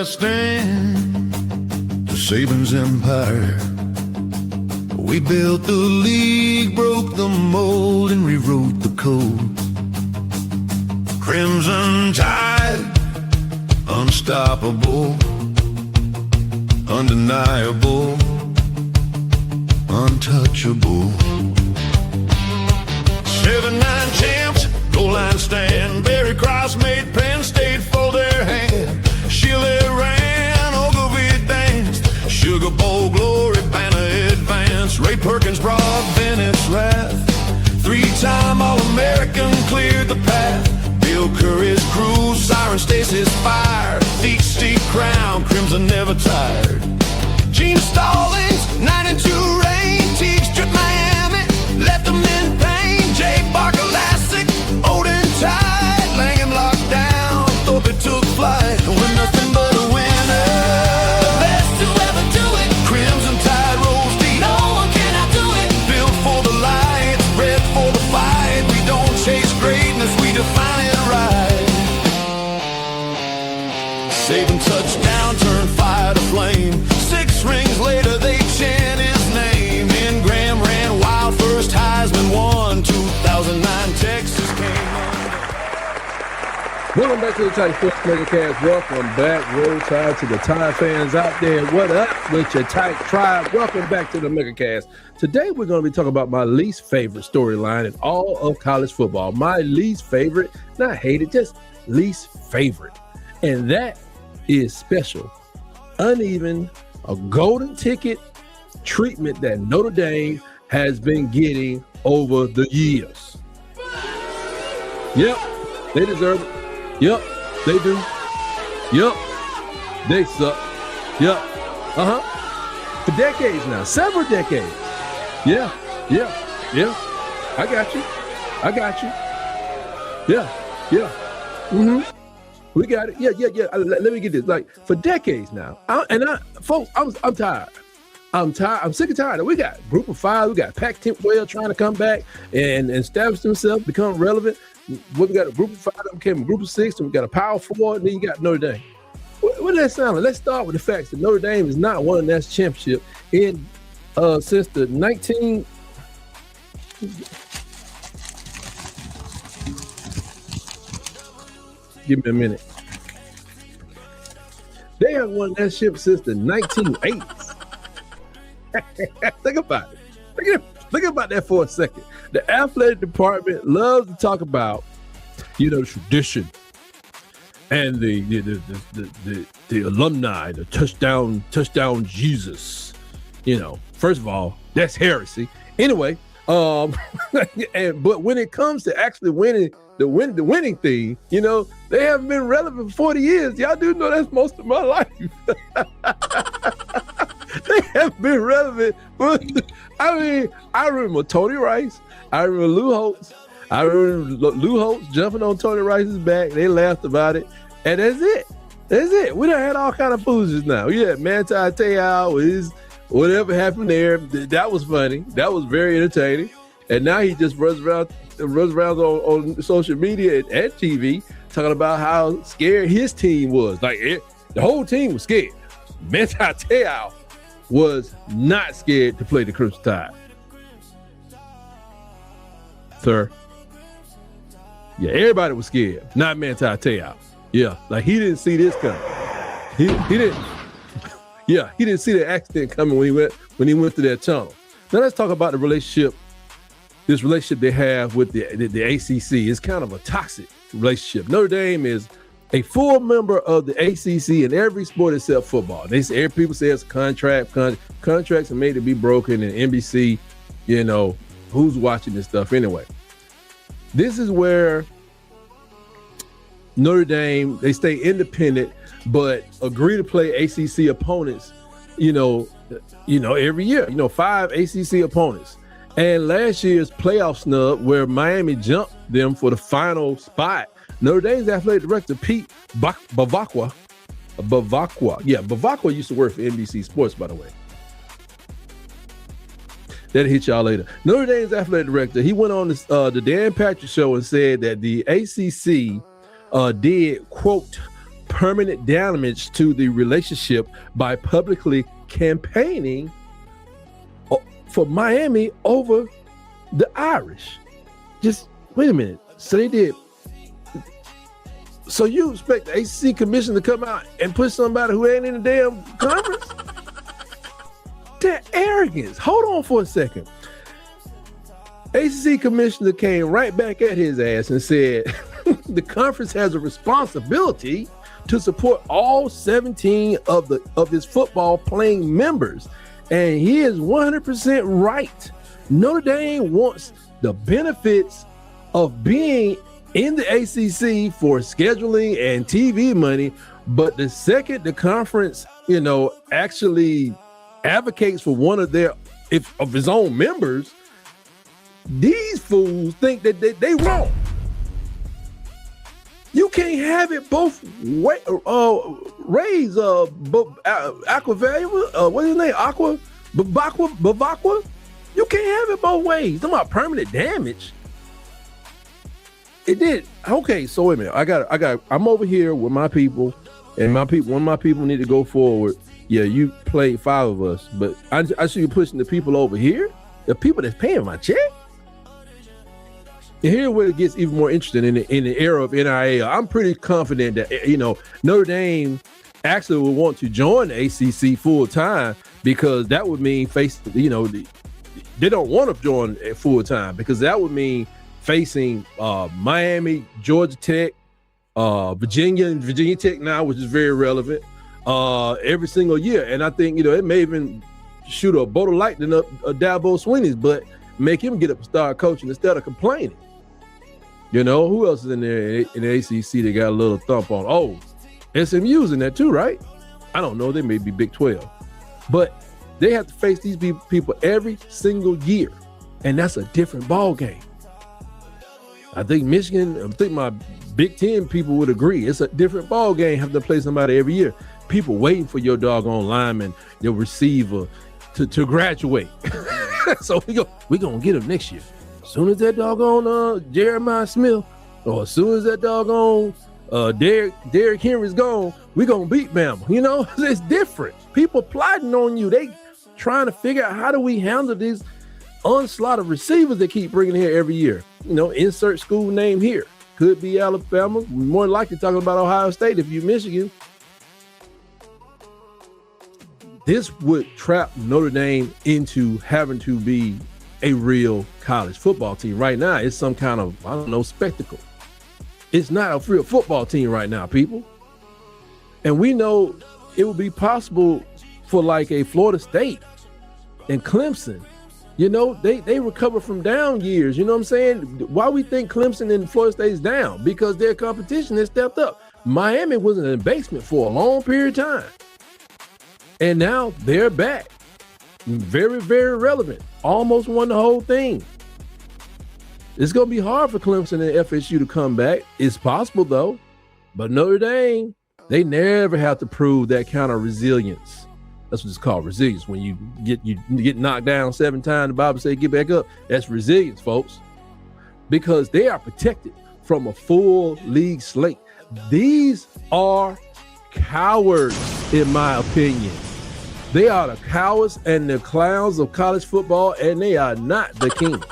last stand to Saban's empire. We built the league, broke the mold, and rewrote the code. Crimson Tide, unstoppable, undeniable, untouchable. 7-9 champs, goal line stand. Barry Cross made Penn State fold their hand. Chile ran, Ogilvie danced. Sugar Bowl glory, banner advance. Ray Perkins brought Bennett's wrath. 3-time All-American cleared the path. Bill Curry's crew, Siren Stacy's fire. Feet steep crown, Crimson never tired. Gene Stallings, 9-2 reign. Teague stripped Miami, left them in pain. Jay Barker, Lassick, Odin Tide. Langham locked down, Thorpe took flight. We're nothing but a winner. The best to ever do it. Crimson Tide rolls deep. No one can outdo it. Built for the light, bred for the fight. We don't chase greatness, we define it right. Saban touchdown, turned fire to flame. 6 rings later, they chant his name. And Graham ran wild, first Heisman won. 2009 Texas came on. Welcome back to the Tide Sports Megacast. Welcome back, Roll Tide, to the Tide fans out there. What up with your Tide tribe? Welcome back to the Megacast. Today, we're going to be talking about my least favorite storyline in all of college football. My least favorite, not hated, just least favorite. And that is special, uneven, a golden ticket treatment that Notre Dame has been getting over the years. Yep, they deserve it. Yep, they do. Yep, they suck. Yep, for decades now, several decades. Yeah. I got you. Yeah. We got it. Yeah. Let me get this. Like, for decades now, folks, I'm tired. I'm sick and tired. We got Group of 5. We got Pac-12 trying to come back and establish themselves, become relevant. We got a Group of 5 that became a Group of 6, and we got a Power 4, and then you got Notre Dame. What does that sound like? Let's start with the facts that Notre Dame has not won a national championship since the 19. Give me a minute. They haven't won that ship since the 1980s. Think about it. Think about that for a second. The athletic department loves to talk about, tradition and the alumni, the touchdown Jesus. First of all, that's heresy. Anyway, but when it comes to actually winning the winning thing, they haven't been relevant for 40 years. Y'all do know that's most of my life. They haven't been relevant. I remember Tony Rice. I remember Lou Holtz. I remember Lou Holtz jumping on Tony Rice's back. They laughed about it. And that's it. We done had all kind of foolishness now. We had Manti Te'o with his whatever happened there. That was funny. That was very entertaining. And now he just runs around on social media and TV talking about how scared his team was. Like, the whole team was scared. Manti Te'o was not scared to play the Crimson Tide. Sir. Yeah, everybody was scared. Not Manti Te'o. Yeah, like he didn't see this coming. He didn't. Yeah, he didn't see the accident coming when he went through that tunnel. Now let's talk about the relationship. This relationship they have with the ACC is kind of a toxic relationship. Notre Dame is a full member of the ACC in every sport except football. People say it's a contract. Contracts are made to be broken, and NBC, who's watching this stuff anyway? This is where Notre Dame, they stay independent, but agree to play ACC opponents, every year. 5 ACC opponents. And last year's playoff snub, where Miami jumped them for the final spot, Notre Dame's athletic director, Pete Bavacqua. Bavacqua used to work for NBC Sports, by the way. That'll hit y'all later. Notre Dame's athletic director, he went on the Dan Patrick Show and said that the ACC did, quote, permanent damage to the relationship by publicly campaigning for Miami over the Irish. Just wait a minute. So they did. So you expect the ACC commission to come out and put somebody who ain't in the damn conference? That arrogance. Hold on for a second. ACC commissioner came right back at his ass and said the conference has a responsibility to support all 17 of his football playing members. And he is 100% right. Notre Dame wants the benefits of being in the ACC for scheduling and TV money, but the second the conference, actually advocates for one of his own members, these fools think that they wrong. You can't have it both ways. Raise Aquavalua, what's his name? Bavacqua. You can't have it both ways. Talking about permanent damage. It did. Okay, so wait a minute. I'm over here with my people, and one of my people need to go forward. Yeah, you played 5 of us, but I see you pushing the people over here, the people that's paying my check. And here's where it gets even more interesting in the era of NIL. I'm pretty confident that Notre Dame actually would want to join the ACC full time, because that would mean they don't want to join full time, because that would mean facing Miami, Georgia Tech, Virginia, and Virginia Tech now, which is very relevant, every single year. And I think, it may even shoot a bolt of lightning up Dabo Swinney's butt, make him get up and start coaching instead of complaining. Who else is in there in the ACC that got a little thump on? Oh, SMU's in there too, right? I don't know. They may be Big 12. But they have to face these people every single year. And that's a different ball game. I think my Big 10 people would agree. It's a different ball game having to play somebody every year. People waiting for your doggone lineman, your receiver to graduate. So we gonna get him next year. As soon as that doggone Jeremiah Smith, or as soon as that doggone Derrick Henry's gone, we gonna beat Bama. It's different. People plotting on you. They trying to figure out, how do we handle these onslaught of receivers they keep bringing here every year. Insert school name here. Could be Alabama. More likely talking about Ohio State if you're Michigan. This would trap Notre Dame into having to be a real college football team. Right now, it's some kind of, spectacle. It's not a real football team right now, people. And we know it would be possible for like a Florida State and Clemson. They recover from down years. You know what I'm saying? Why we think Clemson and Florida State is down? Because their competition has stepped up. Miami was in the basement for a long period of time. And now they're back. Very, very relevant. Almost won the whole thing. It's going to be hard for Clemson and FSU to come back. It's possible, though. But Notre Dame, they never have to prove that kind of resilience. That's what it's called, resilience. When you get knocked down 7 times, the Bible says get back up. That's resilience, folks. Because they are protected from a full league slate. These are cowards, in my opinion. They are the cowards and the clowns of college football, and they are not the kings.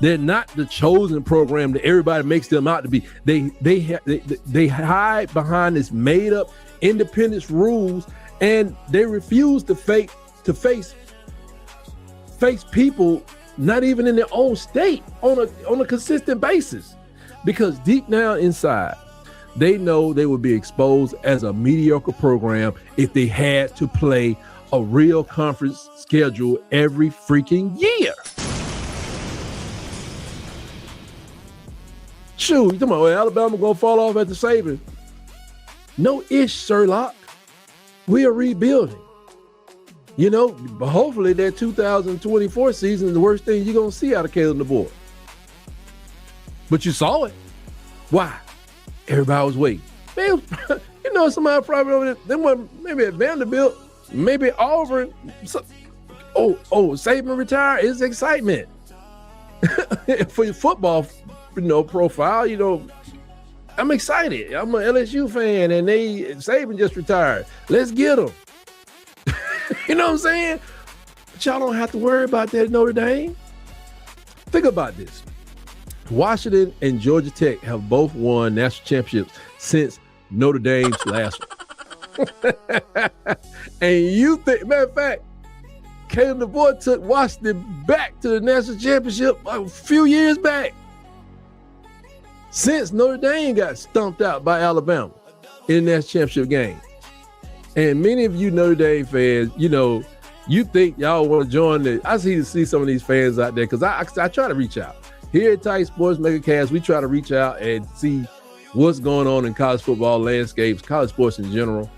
They're not the chosen program that everybody makes them out to be. They hide behind this made-up independence rules, and they refuse to face people not even in their own state on a consistent basis, because deep down inside, they know they would be exposed as a mediocre program if they had to play a real conference schedule every freaking year. Shoot, you talking about Alabama gonna fall off at the Saban? No ish, Sherlock. We are rebuilding. But hopefully that 2024 season is the worst thing you're gonna see out of Caleb DeBoer. But you saw it. Why? Everybody was waiting. Man, somebody probably over there, they went maybe at Vanderbilt, maybe Auburn. Saban retire is excitement. For your football, profile, I'm excited. I'm an LSU fan, and Saban just retired. Let's get them. You know what I'm saying? But y'all don't have to worry about that at Notre Dame. Think about this. Washington and Georgia Tech have both won national championships since Notre Dame's last one. And you think, matter of fact, Caleb DeVoy took Washington back to the national championship a few years back. Since Notre Dame got stumped out by Alabama in the national championship game. And many of you Notre Dame fans, you know, you think y'all want to join I see some of these fans out there because I try to reach out. Here at Tight Sports MegaCast, we try to reach out and see what's going on in college football landscapes, college sports in general.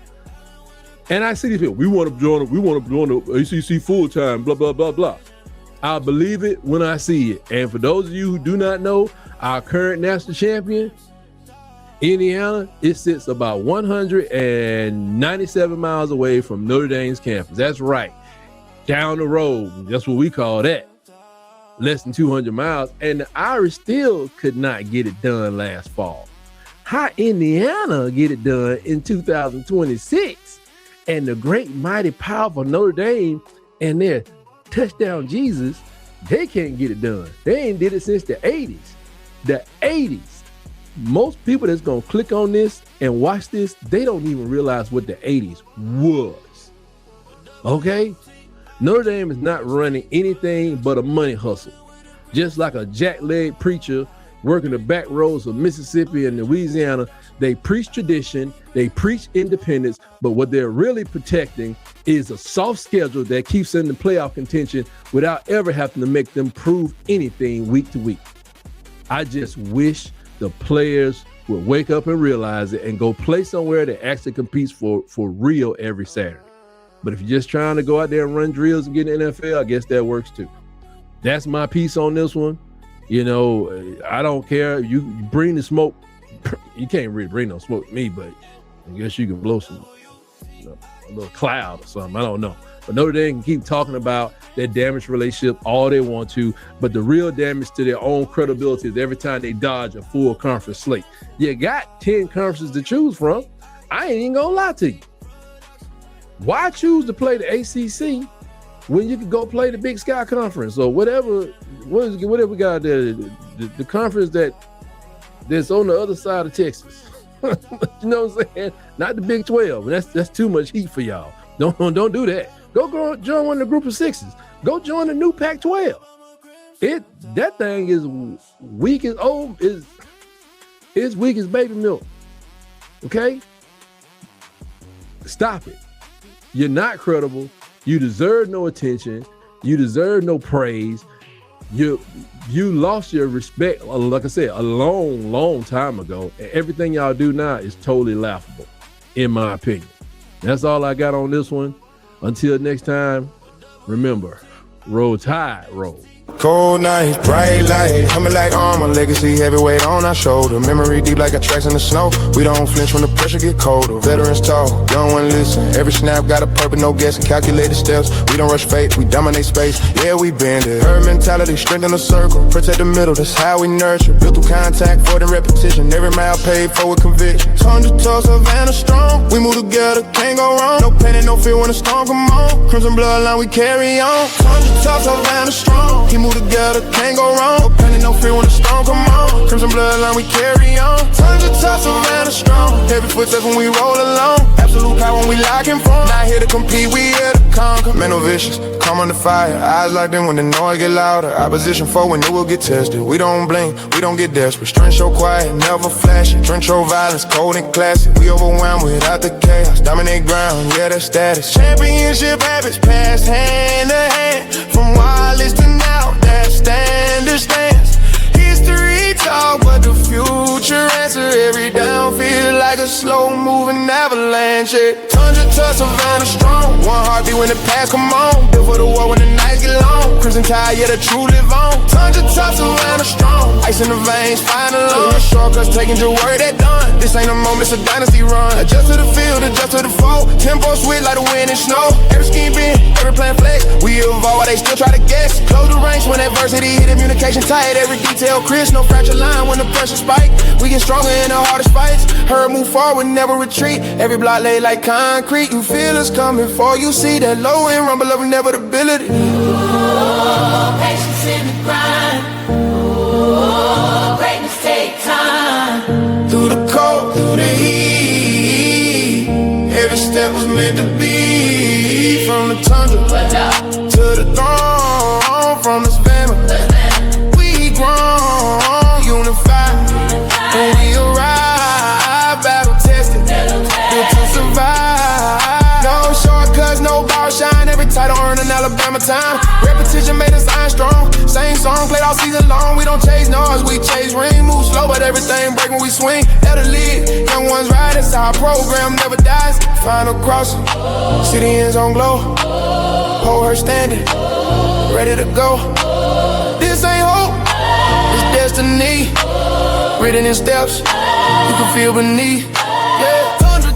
And I see these people, we want to join the ACC full time, blah, blah, blah, blah. I believe it when I see it. And for those of you who do not know, our current national champion, Indiana, it sits about 197 miles away from Notre Dame's campus. That's right. Down the road. That's what we call that. Less than 200 miles. And the Irish still could not get it done last fall. How Indiana get it done in 2026? And the great, mighty, powerful Notre Dame and their touchdown Jesus, they can't get it done. They ain't did it since the 80s. The 80s. Most people that's going to click on this and watch this, they don't even realize what the 80s was. Okay? Notre Dame is not running anything but a money hustle. Just like a jackleg preacher working the back roads of Mississippi and Louisiana, they preach tradition, they preach independence, but what they're really protecting is a soft schedule that keeps them in playoff contention without ever having to make them prove anything week to week. I just wish the players would wake up and realize it and go play somewhere that actually competes for real every Saturday. But if you're just trying to go out there and run drills and get in the NFL, I guess that works too. That's my piece on this one. You know, I don't care. You bring the smoke. You can't really bring no smoke to me, but I guess you can blow some, a little cloud or something. I don't know. But Notre Dame can keep talking about their damaged relationship all they want to, but the real damage to their own credibility is every time they dodge a full conference slate. You got 10 conferences to choose from. I ain't even gonna lie to you. Why choose to play the ACC when you can go play the Big Sky Conference or whatever we got there, the conference that's on the other side of Texas? You know what I'm saying? Not the Big 12. That's too much heat for y'all. Don't do that. Go join one of the group of sixes. Go join the new Pac-12. That thing is weak as old, is weak as baby milk. Okay? Stop it. You're not credible. You deserve no attention. You deserve no praise. You lost your respect, like I said, a long, long time ago. And everything y'all do now is totally laughable, in my opinion. That's all I got on this one. Until next time, remember, roll tide, roll. Cold night, bright light, coming like armor, legacy heavyweight on our shoulder. Memory deep like our tracks in the snow. We don't flinch when the pressure get colder. Veterans talk, young one listen. Every snap got a purpose, no guessing. Calculated steps, we don't rush fate, we dominate space. Yeah, we bend it. Herd mentality, strengthen the circle. Protect the middle, that's how we nurture. Built through contact, for the repetition. Every mile paid for with conviction. 100 toes, Savannah strong. We move together, can't go wrong. No pain and no fear when the storm come on. Crimson bloodline, we carry on. 100 toes, Savannah strong. He move together, can't go wrong. No pain and no fear when the storm come on. Crimson bloodline, we carry on. Tons of tops around us strong. Heavy footsteps when we roll along. Absolute power when we lock in front. Not here to compete, we here to conquer. Mental vicious, come under fire. Eyes locked in when the noise get louder. Opposition foe when it will get tested. We don't blink, we don't get desperate. Strength show quiet, never flashing. Trench show violence, cold and classic. We overwhelmed without the chaos. Dominate ground, yeah, that's status. Championship habits passed hand to hand. From wireless to now, that standard stands. History talk, but the future answer. Every down feel like a slow moving avalanche. Tons of touch, Savannah strong. One heartbeat when the past come on. Built for the war when the nights get long. Crimson tide, yeah, the true live on. Tons of touch, Savannah strong. Ice in the veins, final along. Shortcuts taking your word at done. This ain't a moment, it's a dynasty run. Adjust to the field, adjust to the foe. Tempo force with like the wind and snow. Every scheme been, every plan flex. We evolve while they still try to guess. Close the ranks when adversity hit, communication tight. Every detail crisp, no fracture line when the pressure spike. We get stronger in the hardest fights. Heard move forward, never retreat. Every block laid like concrete. You feel us coming for you. See that low end rumble of inevitability. Ooh, patience in the grind. Ooh, greatness take time. Through the cold, through the heat, every step was meant to be. From the tundra to the throne, from this family we grown, unified. When we arrive, battle tested, built to survive. No shortcuts, no ball shine. Every title earned in Alabama time. Repetition made us iron strong. Same song played all season long. We don't chase noise, we chase ring. Move slow, but everything break when we swing. Let the lead, young ones ride. It's our program, never dies. Final crossing, see the end zone glow. Hold her standing, ready to go. This ain't hope, it's destiny. Written in steps, you can feel beneath.